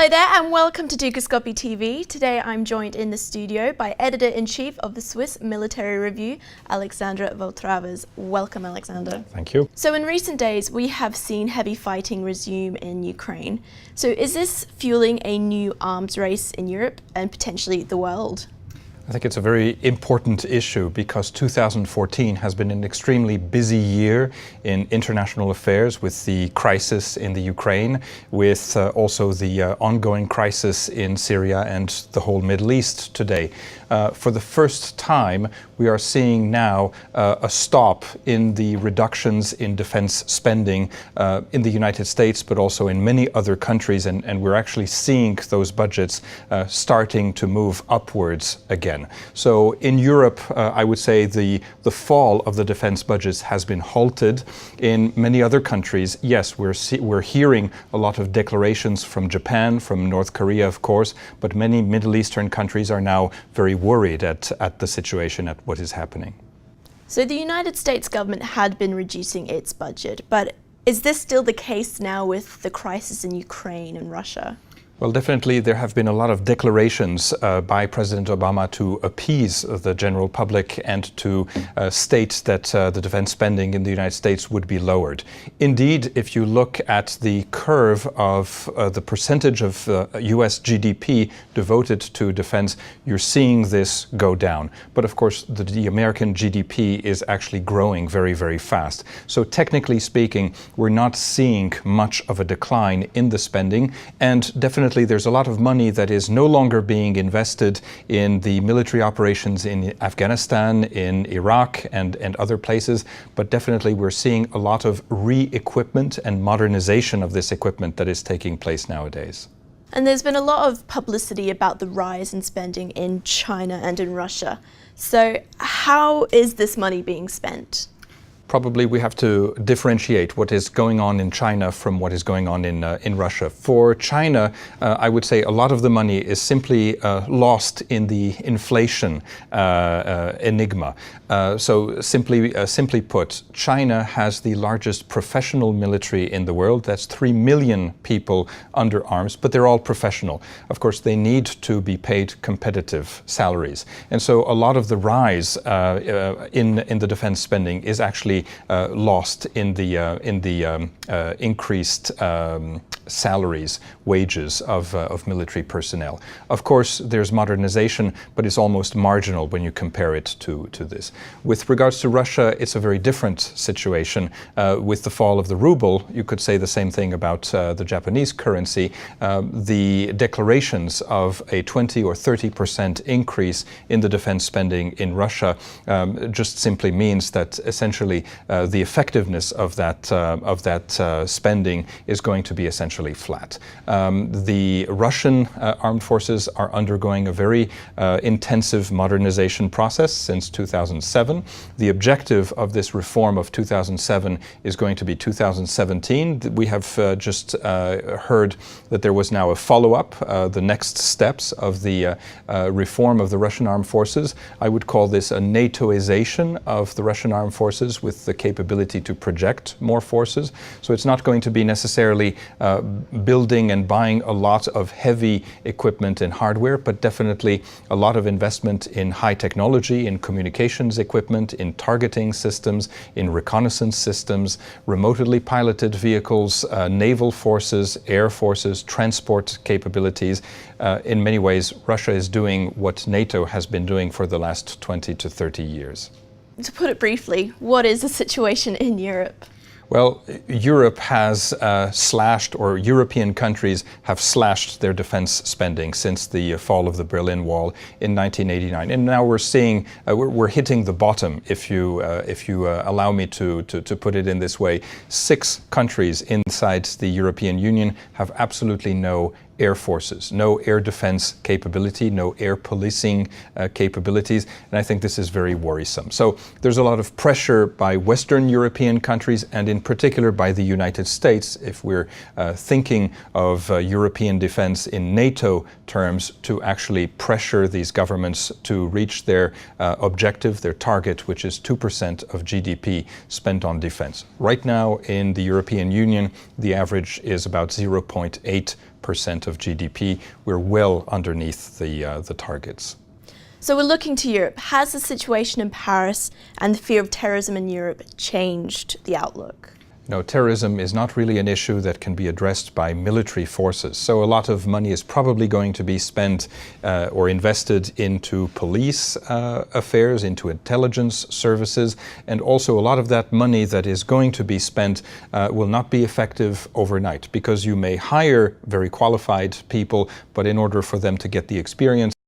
Hello there and welcome to Dukascopy TV. Today I'm joined in the studio by Editor-in-Chief of the Swiss Military Review, Alexandre Vautravers. Welcome, Alexander. Thank you. So in recent days we have seen heavy fighting resume in Ukraine. So is this fueling a new arms race in Europe and potentially the world? I think it's a very important issue because 2014 has been an extremely busy year in international affairs with the crisis in the Ukraine, with also the ongoing crisis in Syria and the whole Middle East today. For the first time, we are seeing now a stop in the reductions in defense spending in the United States, but also in many other countries, and we're actually seeing those budgets starting to move upwards again. So in Europe, I would say the fall of the defense budgets has been halted. In many other countries, yes, we're hearing a lot of declarations from Japan, from North Korea, of course, but many Middle Eastern countries are now very worried at the situation, at what is happening. So the United States government had been reducing its budget, but is this still the case now with the crisis in Ukraine and Russia? Well, definitely there have been a lot of declarations by President Obama to appease the general public and to state that the defense spending in the United States would be lowered. Indeed, if you look at the curve of the percentage of US GDP devoted to defense, you're seeing this go down. But of course, the American GDP is actually growing very, very fast. So technically speaking, we're not seeing much of a decline in the spending, and definitely there's a lot of money that is no longer being invested in the military operations in Afghanistan, in Iraq, and other places, but definitely we're seeing a lot of re-equipment and modernization of this equipment that is taking place nowadays. And there's been a lot of publicity about the rise in spending in China and in Russia. So how is this money being spent? Probably we have to differentiate what is going on in China from what is going on in Russia. For China, I would say a lot of the money is simply lost in the inflation enigma. So simply put, China has the largest professional military in the world. That's 3 million people under arms, but they're all professional. Of course, they need to be paid competitive salaries. And so a lot of the rise in the defense spending is actually lost in the increased salaries, wages of military personnel. Of course, there's modernization, but it's almost marginal when you compare it to this. With regards to Russia, it's a very different situation. With the fall of the ruble, you could say the same thing about the Japanese currency. The declarations of a 20 or 30% increase in the defense spending in Russia just simply means that essentially the effectiveness of that spending is going to be essentially flat. The Russian armed forces are undergoing a very intensive modernization process since 2007. The objective of this reform of 2007 is going to be 2017. We have just heard that there was now a follow-up, the next steps of the reform of the Russian armed forces. I would call this a NATOization of the Russian armed forces with the capability to project more forces. So it's not going to be necessarily building and buying a lot of heavy equipment and hardware, but definitely a lot of investment in high technology, in communications equipment, in targeting systems, in reconnaissance systems, remotely piloted vehicles, naval forces, air forces, transport capabilities. In many ways, Russia is doing what NATO has been doing for the last 20 to 30 years. To put it briefly, what is the situation in Europe? Well, Europe has slashed, or European countries have slashed their defense spending since the fall of the Berlin Wall in 1989. And now we're seeing, we're hitting the bottom, if you allow me to put it in this way. 6 countries inside the European Union have absolutely no air forces, no air defense capability, no air policing capabilities, and I think this is very worrisome. So there's a lot of pressure by Western European countries, and in particular by the United States, if we're thinking of European defense in NATO terms, to actually pressure these governments to reach their objective, their target, which is 2% of GDP spent on defense. Right now in the European Union, the average is about 0.8 of GDP. We're well underneath the targets. So we're looking to Europe. Has the situation in Paris and the fear of terrorism in Europe changed the outlook? No, terrorism is not really an issue that can be addressed by military forces. So a lot of money is probably going to be spent or invested into police affairs, into intelligence services, and also a lot of that money that is going to be spent will not be effective overnight, because you may hire very qualified people, but in order for them to get the experience